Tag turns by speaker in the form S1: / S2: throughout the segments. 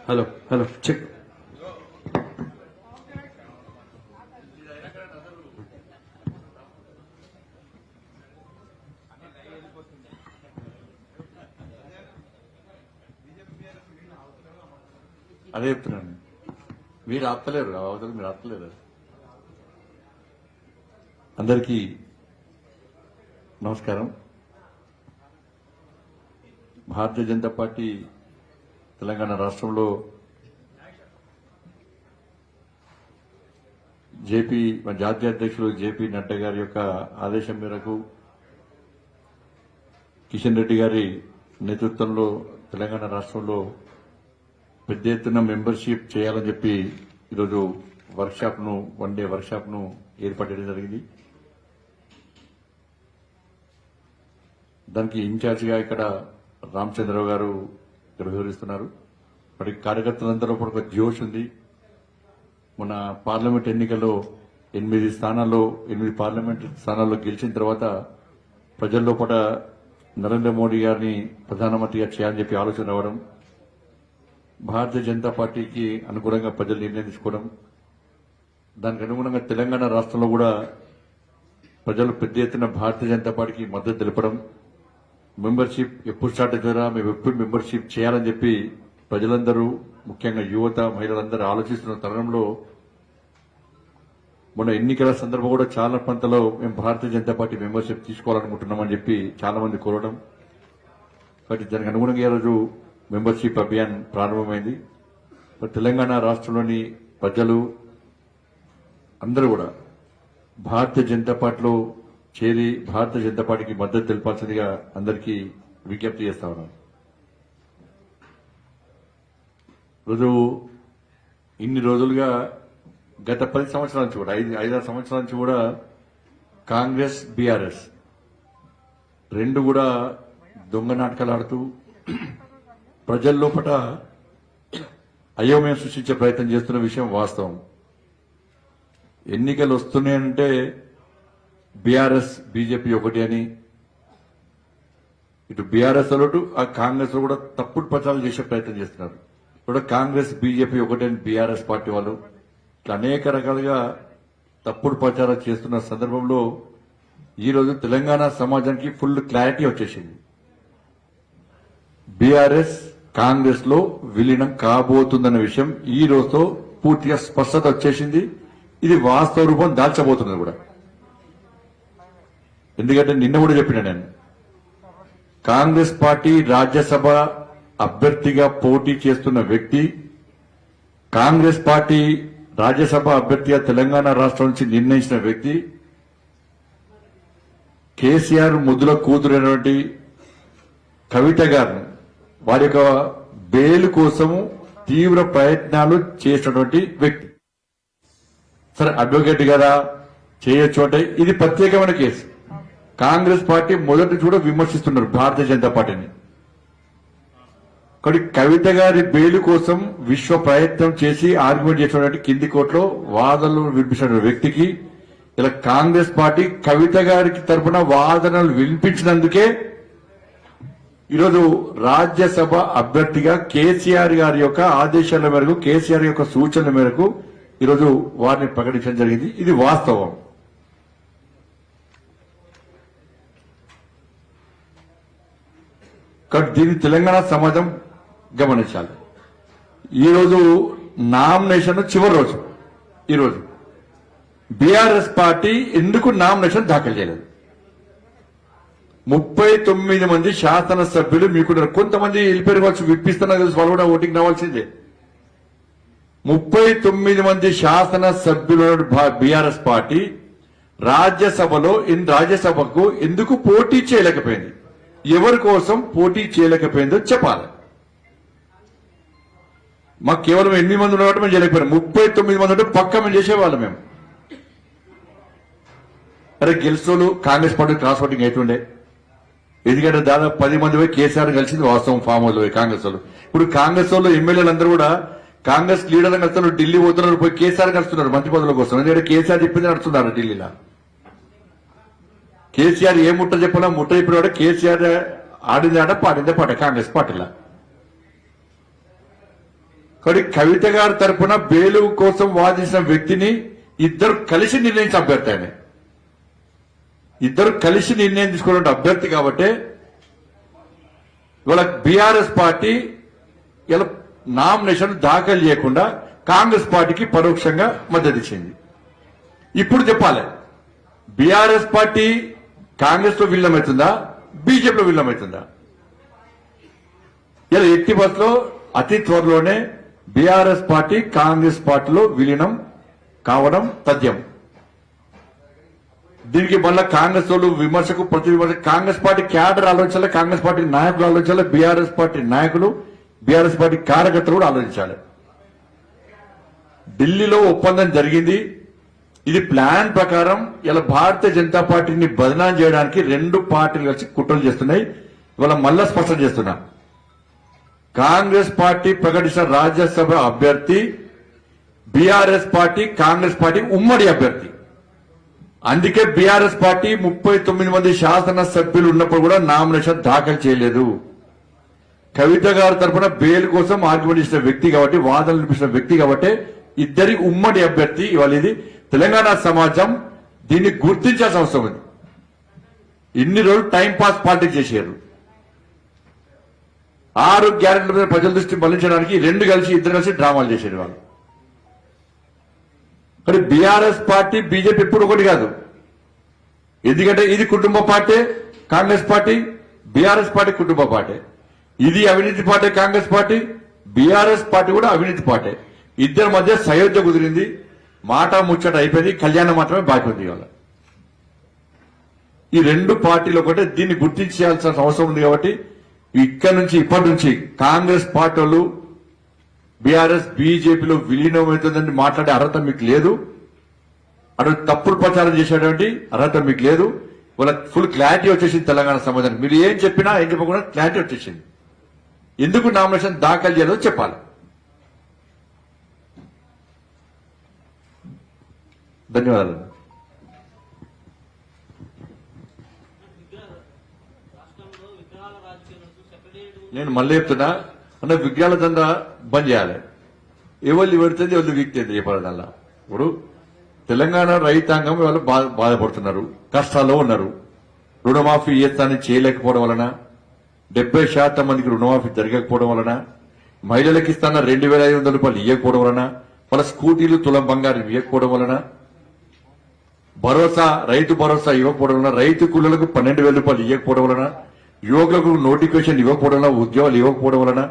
S1: Hello hello check అదే చెప్తున్నాను. మీరు ఆపలేరు, అవతల మీరు ఆపలేరు. అందరికీ నమస్కారం. భారతీయ జనతా పార్టీ తెలంగాణ రాష్ట్రంలో మన జాతీయ అధ్యక్షులు జేపీ నడ్డా గారి యొక్క ఆదేశం మేరకు కిషన్ రెడ్డి గారి నేతృత్వంలో తెలంగాణ రాష్ట్రంలో పెద్ద ఎత్తున మెంబర్షిప్ చేయాలని చెప్పి ఈరోజు వన్ డే వర్క్షాప్ ను ఏర్పాటు చేయడం జరిగింది. దానికి ఇన్ఛార్జిగా ఇక్కడ రామచంద్రరావు గారు వివరిస్తున్నారు. మరి కార్యకర్తలందరూ కూడా ఒక జోష్ ఉంది. మన పార్లమెంట్ ఎన్నికల్లో 8 పార్లమెంట్ స్థానాల్లో గెలిచిన తర్వాత ప్రజల్లో కూడా నరేంద్ర మోడీ గారిని ప్రధానమంత్రిగా చేయాలని చెప్పి ఆలోచన రావడం, భారతీయ జనతా పార్టీకి అనుగుణంగా ప్రజలు నిర్ణయం తీసుకోవడం, దానికి అనుగుణంగా తెలంగాణ రాష్ట్రంలో కూడా ప్రజలు పెద్ద ఎత్తున భారతీయ జనతా పార్టీకి మద్దతు తెలపడం, మెంబర్షిప్ ఎప్పుడు స్టార్ట్ అవుతారా, మేము ఎప్పుడు మెంబర్షిప్ చేయాలని చెప్పి ప్రజలందరూ, ముఖ్యంగా యువత, మహిళలందరూ ఆలోచిస్తున్న తరుణంలో మొన్న ఎన్నికల సందర్భం కూడా చాలా ప్రాంతాల్లో మేము భారతీయ జనతా పార్టీ మెంబర్షిప్ తీసుకోవాలనుకుంటున్నామని చెప్పి చాలా మంది కోరడం, కాబట్టి దానికి అనుగుణంగా ఈరోజు మెంబర్షిప్ అభియాన్ ప్రారంభమైంది. తెలంగాణ రాష్ట్రంలోని ప్రజలు అందరూ కూడా భారతీయ జనతా పార్టీలో చేరి భారతీయ జనతా పార్టీకి మద్దతు తెలపాల్సిందిగా అందరికీ విజ్ఞప్తి చేస్తా ఉన్నాను. రోజు ఇన్ని రోజులుగా గత 10 సంవత్సరాల నుంచి కూడా 5-6 సంవత్సరాల నుంచి కూడా కాంగ్రెస్, బీఆర్ఎస్ రెండు కూడా దొంగ నాటకాలు ఆడుతూ ప్రజల లోపల అయోమయం సృష్టించే ప్రయత్నం చేస్తున్న విషయం వాస్తవం. ఎన్నికలు వస్తున్నాయంటే బీఆర్ఎస్, బీజేపీ ఒకటి అని, ఇటు బీఆర్ఎస్ అలటు ఆ కాంగ్రెస్ లో కూడా తప్పుడు ప్రచారం చేసే ప్రయత్నం చేస్తున్నారు. ఇప్పుడు కాంగ్రెస్, బీజేపీ ఒకటి అని బీఆర్ఎస్ పార్టీ వాళ్ళు ఇట్లా అనేక రకాలుగా తప్పుడు ప్రచారం చేస్తున్న సందర్భంలో ఈరోజు తెలంగాణ సమాజానికి ఫుల్ క్లారిటీ వచ్చేసింది. బీఆర్ఎస్ కాంగ్రెస్ లో విలీనం కాబోతుందన్న విషయం ఈ రోజుతో పూర్తిగా స్పష్టత వచ్చేసింది. ఇది వాస్తవ రూపం దాల్చబోతున్నది కూడా. ఎందుకంటే నిన్న కూడా చెప్పిన నేను, కాంగ్రెస్ పార్టీ రాజ్యసభ అభ్యర్థిగా పోటీ చేస్తున్న వ్యక్తి, కాంగ్రెస్ పార్టీ రాజ్యసభ అభ్యర్థిగా తెలంగాణ రాష్ట్రం నుంచి నిర్ణయించిన వ్యక్తి, కేసీఆర్ ముద్దుల కూతురైనటువంటి కవిత గారు వారి యొక్క బెయిల్ కోసము తీవ్ర ప్రయత్నాలు చేసినటువంటి వ్యక్తి. సరే, అడ్వకేట్ కదా చేయొచ్చు అంటే ఇది ప్రత్యేకమైన కేసు. కాంగ్రెస్ పార్టీ మొదటి కూడా విమర్శిస్తున్నారు భారతీయ జనతా పార్టీని. కానీ కవిత గారి బెయిల్ కోసం విశ్వ ప్రయత్నం చేసి ఆర్గ్యుమెంట్ చేసినటువంటి కింది కోర్టులో వాదనలు వినిపించిన వ్యక్తికి ఇలా కాంగ్రెస్ పార్టీ కవిత గారికి తరఫున వాదనలు వినిపించినందుకే ఈరోజు రాజ్యసభ అభ్యర్థిగా కేసీఆర్ గారి యొక్క ఆదేశాల మేరకు, కేసీఆర్ యొక్క సూచనల మేరకు ఈరోజు వారిని ప్రకటించడం జరిగింది. ఇది వాస్తవం. కాబట్టి దీన్ని తెలంగాణ సమాజం గమనించాలి. ఈరోజు నామినేషన్ చివరి రోజు. ఈరోజు బీఆర్ఎస్ పార్టీ ఎందుకు నామినేషన్ దాఖలు చేయలేదు? 39 మంది శాసనసభ్యులు మీకున్నారు. కొంతమంది వెళ్ళిపోయారు కావచ్చు, విప్పిస్తున్నా తెలుసు, వాళ్ళు కూడా ఓటింగ్ రావాల్సిందే. 39 మంది శాసనసభ్యులు బీఆర్ఎస్ పార్టీ రాజ్యసభకు ఎందుకు పోటీ చేయలేకపోయింది? ఎవరి కోసం పోటీ చేయలేకపోయిందో చెప్పాలి. మాకు కేవలం 8 మంది ఉన్నట్టు మేము చేయలేకపోయాం. 39 మంది ఉంటే పక్క మేము చేసేవాళ్ళం. మేము అరే గెలుస్తోళ్ళు కాంగ్రెస్ పార్టీ క్రాస్ ఓటింగ్ అవుతుండే. ఎందుకంటే దాదాపు 10 మంది పోయి కేసీఆర్ కలిసింది వాస్తవం ఫామ్ హౌస్ కాంగ్రెస్ వాళ్ళు. ఇప్పుడు కాంగ్రెస్ వాళ్ళు ఎమ్మెల్యేలందరూ కూడా కాంగ్రెస్ లీడర్లు కలుస్తున్నారు, ఢిల్లీ పోతున్నారు, పోయి కేసీఆర్ కలుస్తున్నారు మంత్రి పదవుల కోసం. ఎందుకంటే కేసీఆర్ చెప్పింది నడుస్తున్నారు ఢిల్లీలో. కేసీఆర్ ఏ ముట్ట చెప్పినా ముట్ట చెప్పిన కేసీఆర్ ఆడింది ఆట పాడిందే పాట కాంగ్రెస్ పార్టీలో. కానీ కవిత గారి తరఫున బెయిల్ కోసం వాదించిన వ్యక్తిని ఇద్దరు కలిసి నిర్ణయించిన అభ్యర్థి. ఆయన ఇద్దరు కలిసి నిర్ణయం తీసుకున్న అభ్యర్థి కాబట్టి ఇవాళ బీఆర్ఎస్ పార్టీ ఇలా నామినేషన్ దాఖలు చేయకుండా కాంగ్రెస్ పార్టీకి పరోక్షంగా మద్దతు ఇచ్చింది. ఇప్పుడు చెప్పాలి, బీఆర్ఎస్ పార్టీ కాంగ్రెస్ లో విలీనమవుతుందా, బీజేపీలో విలీనమవుతుందా? ఇలా ఎట్టి బస్సులో అతి త్వరలోనే బీఆర్ఎస్ పార్టీ కాంగ్రెస్ పార్టీలో విలీనం కావడం తథ్యం. దీనికి మళ్ళా కాంగ్రెస్ వాళ్ళు విమర్శకు ప్రతి విమర్శ కాంగ్రెస్ పార్టీ క్యాడర్ ఆలోచించాలి, కాంగ్రెస్ పార్టీ నాయకులు ఆలోచించాలి, బీఆర్ఎస్ పార్టీ నాయకులు బీఆర్ఎస్ పార్టీ కార్యకర్తలు కూడా ఆలోచించాలి. ఢిల్లీలో ఒప్పందం జరిగింది. ఇది ప్లాన్ ప్రకారం ఇలా భారతీయ జనతా పార్టీని బదనాం చేయడానికి 2 పార్టీలు కలిసి కుట్రలు చేస్తున్నాయి. ఇవాళ మళ్ళా స్పష్టం చేస్తున్నా, కాంగ్రెస్ పార్టీ ప్రకటించిన రాజ్యసభ అభ్యర్థి బీఆర్ఎస్ పార్టీ కాంగ్రెస్ పార్టీ ఉమ్మడి అభ్యర్థి. అందుకే బీఆర్ఎస్ పార్టీ 39 మంది శాసనసభ్యులు ఉన్నప్పుడు కూడా నామినేషన్ దాఖలు చేయలేదు. కవిత గారి తరఫున బెయిల్ కోసం ఆర్గ్యుమెంట్ ఇచ్చిన వ్యక్తి కాబట్టి, వాదనలు వినిపించిన వ్యక్తి కాబట్టి ఇద్దరి ఉమ్మడి అభ్యర్థి. ఇవాళ ఇది తెలంగాణ సమాజం దీన్ని గుర్తించాల్సిన అవసరం ఉంది. ఇన్ని రోజులు టైం పాస్ పాలిటిక్స్ చేశారు. 6 గ్యారెంటీల మీద ప్రజల దృష్టి మళ్లించడానికి ఇద్దరు కలిసి డ్రామాలు చేశారు వాళ్ళు. కానీ బీఆర్ఎస్ పార్టీ బీజేపీ ఎప్పుడు ఒకటి కాదు. ఎందుకంటే ఇది కుటుంబ party Congress party, BRS party కుటుంబ పార్టీ. ఇది అవినీతి party Congress party, BRS party కూడా అవినీతి పార్టీ. ఇద్దరి మధ్య సయోధ్య కుదిరింది, మాట ముచ్చట అయిపోయింది, కళ్యాణం మాత్రమే బాకీ ఉంది. ఇవాళ ఈ 2 పార్టీలు ఒకటే, దీన్ని గుర్తించాల్సిన అవసరం ఉంది. కాబట్టి ఇప్పటి నుంచి కాంగ్రెస్ పార్టీ వాళ్ళు బీఆర్ఎస్ బీజేపీలో విలీనం అవుతుందని మాట్లాడే అర్హత మీకు లేదు. అటు తప్పుడు ప్రచారం చేసేటువంటి అర్హత మీకు లేదు. వాళ్ళ ఫుల్ క్లారిటీ వచ్చేసింది తెలంగాణ సమాజానికి. మీరు ఏం చెప్పినా ఏం చెప్పకుండా క్లారిటీ వచ్చేసింది. ఎందుకు నామినేషన్ దాఖలు చేయలేదో చెప్పాలి. ధన్యవాదాలు. నేను మళ్ళీ చెప్తున్నా, అంటే విగ్రహాల దందా బంద్ చేయాలి. ఎవరు పెడుతుంది ఎవరు వీక్తుంది చెప్పాలల్లా. ఇప్పుడు తెలంగాణ రైతాంగం వాళ్ళు బాధపడుతున్నారు, కష్టాల్లో ఉన్నారు. రుణమాఫీ చేస్తానని చేయలేకపోవడం వలన, 70% మందికి రుణమాఫీ జరగకపోవడం వలన, మహిళలకు ఇస్తాన 2,500 రూపాయలు ఇవ్వకపోవడం వలన, వాళ్ళ స్కూటీలు తులం బంగారం ఇవ్వకపోవడం వలన, భరోసా రైతు భరోసా ఇవ్వకపోవడం వలన, రైతు కూలీలకు 12,000 రూపాయలు ఇవ్వకపోవడం వలన, యువకులకు నోటిఫికేషన్ ఇవ్వకపోవడం వలన, ఉద్యోగాలు ఇవ్వకపోవడం వలన,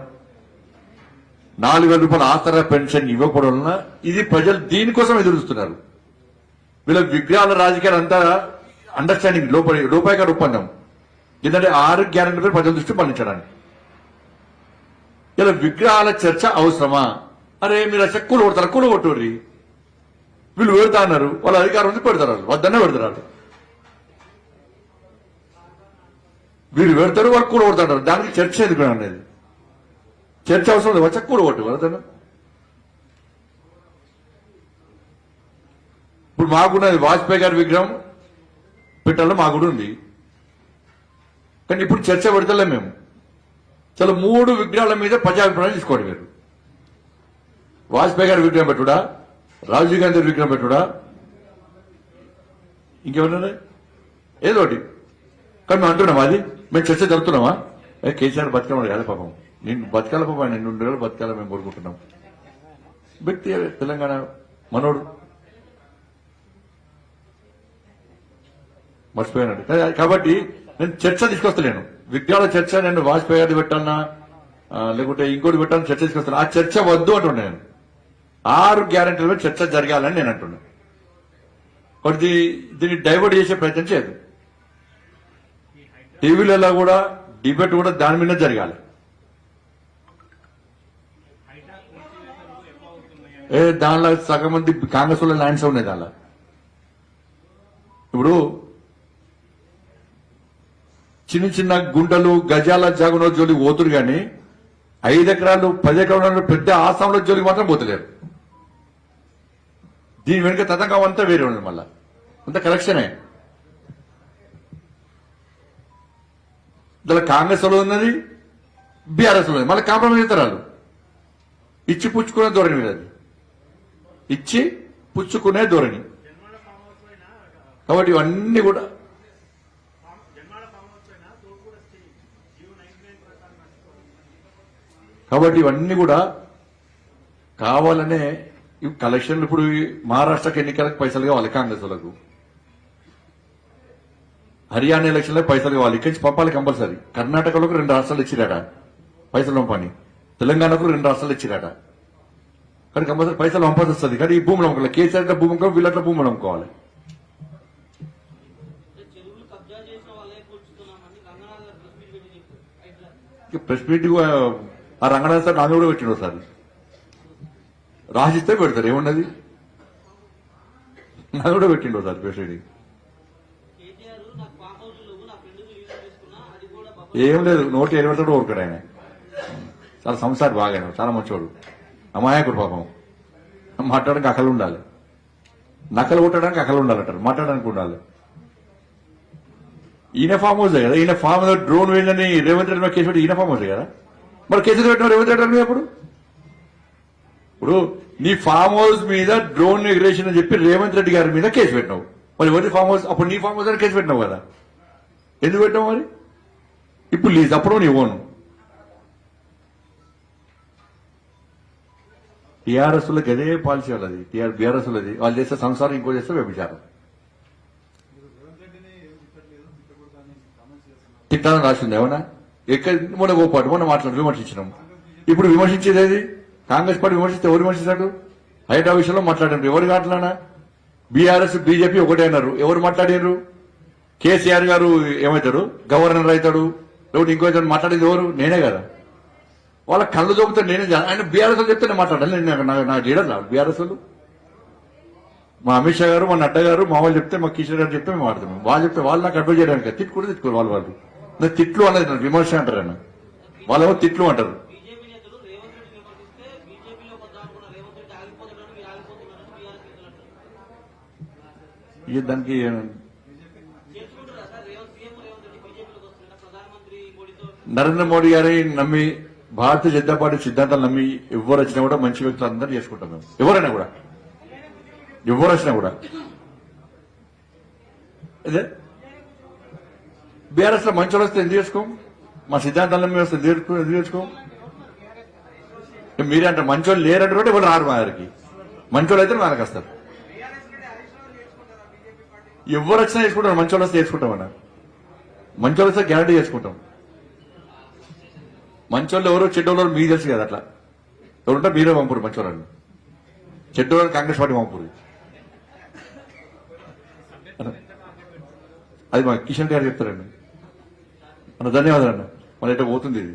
S1: 4,000 రూపాయల ఆసరా పెన్షన్ ఇవ్వకపోవడం వలన ఇది ప్రజలు దీనికోసం ఎదురుస్తున్నారు. వీళ్ళ విగ్రహాల రాజకీయాలు అంతా అండర్స్టాండింగ్ రూపాయికారు ఒప్పందం. ఎందుకంటే 6 గ్యారెంటీలపై ప్రజల దృష్టి మళ్లించడానికి. ఇలా విగ్రహాల చర్చ అవసరమా? అరే మీరు అసలు కూల కొట్టుర్రి, వీళ్ళు పెడతా అన్నారు, వాళ్ళ అధికారం ఉంది పెడతారు, వద్దనే పెడతారు. వీళ్ళు పెడతారు, వాళ్ళు కూల కొడతారు. దానికి చర్చ ఎందుకు అనేది? చర్చ అవసరం లేదు, వచ్చా కూల కొట్టు వెళ్తాను. ఇప్పుడు మాకున్నది వాజ్పేయి గారి విగ్రహం పెట్టాలో మా కూడా ఉంది. కానీ ఇప్పుడు చర్చ పెడతలే మేము. చాలా 3 విగ్రహాల మీద ప్రజాభిప్రాయం తీసుకోండి. మీరు వాజ్పేయి గారి విగ్రహం పెట్టుడా, రాజీవ్ గాంధీ విగ్రహం పెట్టుడా, ఇంకేమన్నా ఏదోటి. కానీ మేము అంటున్నామా? అది మేము చర్చ జరుపుతున్నామా? కేసీఆర్ బతికమని కదా పాపం. నేను బతకాల పాప నేను 2 నెలలు బతకాల మేము కోరుకుంటున్నాం. వ్యక్తి తెలంగాణ మనోడు మర్చిపోయాడు. కాబట్టి నేను చర్చ తీసుకొస్తలేను, విజ్ఞాన చర్చ. నేను వాజ్పేయి గారిది పెట్టాలన్నా లేకుంటే ఇంకోటి పెట్టాలని చర్చ తీసుకొస్తాను. ఆ చర్చ వద్దు అంటున్నా నేను. 6 గ్యారెంటీల మీద చర్చ జరగాలని నేను అంటున్నా. కాబట్టి దీన్ని డైవర్ట్ చేసే ప్రయత్నం చేయదు. టీవీలలో కూడా డిబేట్ కూడా దాని మీద జరగాలి. దానిలో సగం మంది కాంగ్రెస్ లో ల్యాండ్స్ ఉన్నాయి. దానిలో ఇప్పుడు చిన్న చిన్న గుంటలు గజాల జాగులో జోలికి పోతురు కానీ 5 ఎకరాలు 10 ఎకరాలు పెద్ద ఆసాంలో జోలికి మాత్రం పోతలేరు. దీని వెనుక తతంగం అంతా వేరే ఉన్నది. మళ్ళా అంత కలెక్షనే. దాని కాంగ్రెస్ లో ఉన్నది, బీఆర్ఎస్ లో ఉన్నది. మళ్ళీ కాంప్రమైజ్ అవుతారు. ఇచ్చి పుచ్చుకునే ధోరణి మీద, అది ఇచ్చి పుచ్చుకునే ధోరణి. కాబట్టి ఇవన్నీ కూడా కావాలనే కలెక్షన్లు. ఇప్పుడు మహారాష్ట్రకి ఎన్నికలకు పైసలు కావాలి కాంగ్రెస్ వాళ్ళకు, హర్యానా ఎలక్షన్లకు పైసలు కావాలి, ఇక్కడి నుంచి పంపాలి కంపల్సరీ. కర్ణాటకలకు 2 రాష్ట్రాలు ఇచ్చిరాట పైసలు పంపని, తెలంగాణకు 2 రాష్ట్రాలు ఇచ్చిరాట. కానీ కంపల్సరీ పైసలు పంపాల్సి వస్తుంది. కానీ ఈ భూములు అమ్ముకోవాలి. కేసీఆర్ భూమి అమ్ముకోవాలి, వీళ్ళట్ల భూములు అమ్ముకోవాలి. ప్రెస్ మీట్ ఆ రంగనాథ్ సార్ నాన్న కూడా పెట్టిండు సార్. రాసిస్తే పెడతారు, ఏమున్నది. నా కూడా పెట్టిండు సార్ ప్రెస్ మీట్. ఏం లేదు, నోటి ఎలిపెడతాడు ఊరుకాడు ఆయన. చాలా సంసారి బాగా, చాలా మంచివాడు, అమాయకుడు పాపం. మాట్లాడడానికి అకలు ఉండాలి, నకలు కొట్టడానికి అకలు ఉండాలంటారు, మాట్లాడడానికి ఉండాలి. ఈయన ఫామ్ హౌస్ కదా, ఈయన ఫామ్ డ్రోన్ వెళ్ళని రేవంత్ రెడ్డి కేసు పెట్టి ఈయన ఫామ్ హౌస్ కదా. మరి కేసులు పెట్టిన రేవంత్ రెడ్డి ఇప్పుడు నీ ఫామ్ హౌస్ మీద డ్రోన్ ఎగ్రేషన్ అని చెప్పి రేవంత్ రెడ్డి గారి మీద కేసు పెట్టినావు. మరి ఎవరి ఫామ్ హౌస్? అప్పుడు నీ ఫామ్ హౌస్ అని కేసు పెట్టినావు కదా, ఎందుకు పెట్టినావు మరి? ఇప్పుడు లీజ్ అప్పుడు నీ ఓను. టీఆర్ఎస్ వాళ్ళకి అదే పాలసీ వాళ్ళది, బీఆర్ఎస్ వాళ్ళది. వాళ్ళు చేస్తే సంసారం, ఇంకో చేస్తే వ్యభిచారం. తిట్టాలని రాసింది ఏమన్నా? ఎక్కడ మొన్న గోపాటు మొన్న విమర్శించినాం. ఇప్పుడు విమర్శించేది ఏది? కాంగ్రెస్ పార్టీ విమర్శిస్తే ఎవరు విమర్శించాడు? హైడ్రా విషయంలో మాట్లాడారు. ఎవరు మాట్లాడినా బీఆర్ఎస్ బీజేపీ ఒకటే అన్నారు. ఎవరు మాట్లాడారు? కేసీఆర్ గారు ఏమవుతాడు? గవర్నర్ అవుతాడు. లేకపోతే ఇంకో మాట్లాడేది ఎవరు? నేనే కదా. వాళ్ళ కళ్ళు చూపుతాడు, నేనే. ఆయన బీఆర్ఎస్ వాళ్ళు చెప్తే నేను మాట్లాడాలి. నా లీడర్ రాదు బీఆర్ఎస్ వాళ్ళు. మా అమిత్ షా గారు, మా నడ్డా గారు, మా వాళ్ళు చెప్తే, మా కిషోర్ గారు చెప్తే మేము మాట్లాడుతున్నాం. వాళ్ళు చెప్తే వాళ్ళు నాకు అడ్వైజ్ చేయడానికి తిట్టుకోరు వాళ్ళు. నాకు తిట్లు అనేది విమర్శ అంటారు. ఆయన వాళ్ళేమో తిట్లు అంటారు. దానికి నరేంద్ర మోడీ గారి నమ్మి, భారతీయ జనతా పార్టీ సిద్ధాంతాలు నమ్మి ఎవరు వచ్చినా కూడా మంచి వ్యక్తులు అందరూ చేసుకుంటాం మేము. ఎవరు వచ్చినా కూడా అదే. బీఆర్ఎస్ లో మంచి వాళ్ళు వస్తే ఎందుకు చేసుకోం? మా సిద్ధాంతాలను మేము వస్తే ఎందుకు చేసుకోం? మీరే అంటే మంచోళ్ళు లేరంటే కూడా ఎవరు రారు మా దగ్గరికి. మంచోళ్ళు అయితే మనకు వస్తారు. ఎవరు వచ్చినా చేసుకుంటారు. మంచోళ్ళు వస్తే చేసుకుంటామన్నా. మంచోళ్ళు వస్తే గ్యారంటీ చేసుకుంటాం. మంచోళ్ళు ఎవరో చెడ్డోళ్ళు మీకు తెలుసు కదా. అట్లా ఎవరుంటే మీరే పంపురు మంచోళ్ళని. చెడ్డోళ్ళు కాంగ్రెస్ పార్టీ పంపురు. అది మా కిషన్ గారు చెప్తారండి. ధన్యవాదాలు అన్న. మన ఎట్లా పోతుంది ఇది.